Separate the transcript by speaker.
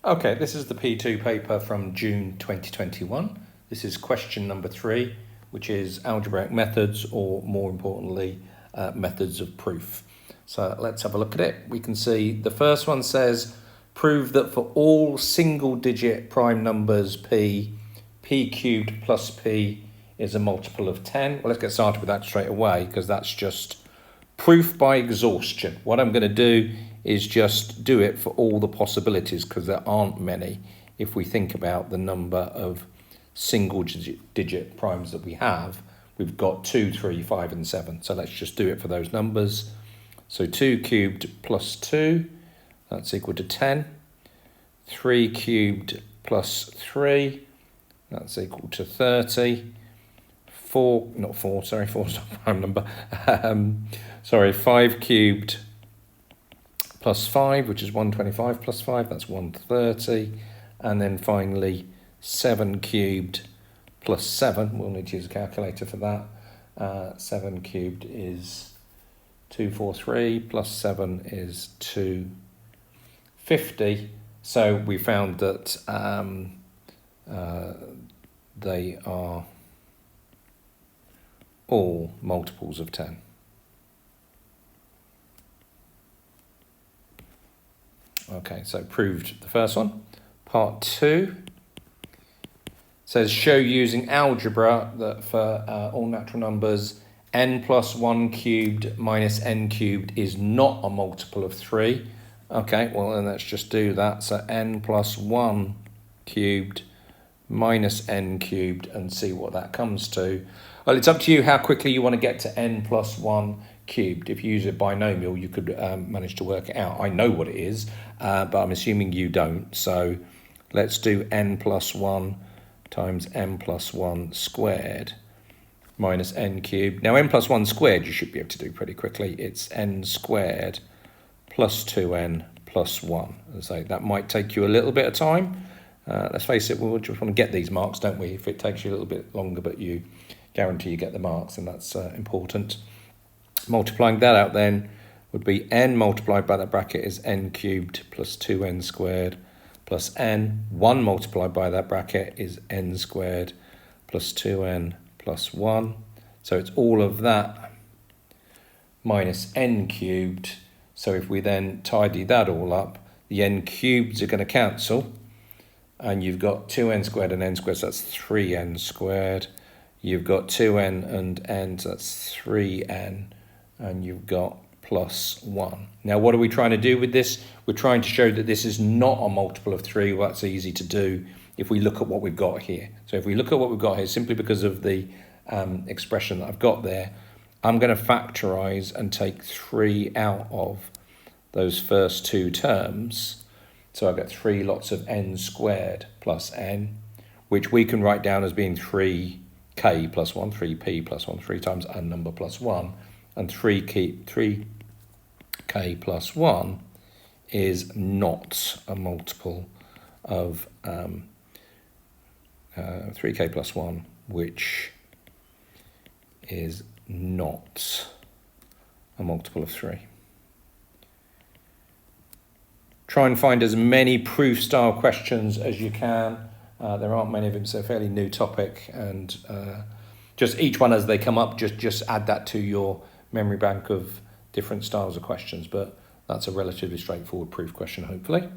Speaker 1: Okay, this is the P2 paper from June 2021. This is question number 3, which is algebraic methods, or more importantly, methods of proof. So let's have a look at it. We can see the first one says, prove that for all single-digit prime numbers p cubed plus p is a multiple of 10. Well, let's get started with that straight away, because that's just proof by exhaustion. What I'm going to do is just do it for all the possibilities, because there aren't many if we think about the number of single digit primes that we have. We've got 2, 3, 5 and 7. So let's just do it for those numbers. So 2 cubed plus 2, that's equal to 10. 3 cubed plus 3, that's equal to 30. 4's not a prime number. 5 cubed plus 5, which is 125 plus 5, that's 130. And then finally 7 cubed plus 7, we'll need to use a calculator for that. 7 cubed is 243, plus 7 is 250. So we found that they are all multiples of 10. Okay, so proved the first one. Part 2 says show using algebra that for all natural numbers n plus 1 cubed minus n cubed is not a multiple of 3. Okay, well then let's just do that. So n plus 1 cubed minus n cubed and see what that comes to. Well, it's up to you how quickly you want to get to n plus 1 cubed. If you use a binomial, you could manage to work it out. I know what it is, but I'm assuming you don't. So let's do n plus 1 times n plus 1 squared minus n cubed. Now n plus 1 squared you should be able to do pretty quickly. It's n squared plus 2n plus 1. So that might take you a little bit of time. Let's face it, we just want to get these marks, don't we? If it takes you a little bit longer, but you guarantee you get the marks, and that's important. Multiplying that out then would be n multiplied by that bracket is n cubed plus 2n squared plus n. 1 multiplied by that bracket is n squared plus 2n plus 1. So it's all of that minus n cubed. So if we then tidy that all up, the n cubes are going to cancel. And you've got 2n squared and n squared, so that's 3n squared. You've got 2n and n, so that's 3n. And you've got plus 1. Now, what are we trying to do with this? We're trying to show that this is not a multiple of 3. Well, that's easy to do if we look at what we've got here. So if we look at what we've got here, simply because of the expression that I've got there, I'm going to factorize and take 3 out of those first two terms. So I've got 3 lots of n squared plus n, which we can write down as being 3k plus 1, 3p plus 1, 3 times n number plus 1. And 3k plus 1 is not a multiple of 3k plus 1, which is not a multiple of 3. Try and find as many proof-style questions as you can. There aren't many of them, so a fairly new topic. And just each one as they come up, just add that to your memory bank of different styles of questions. But that's a relatively straightforward proof question, hopefully.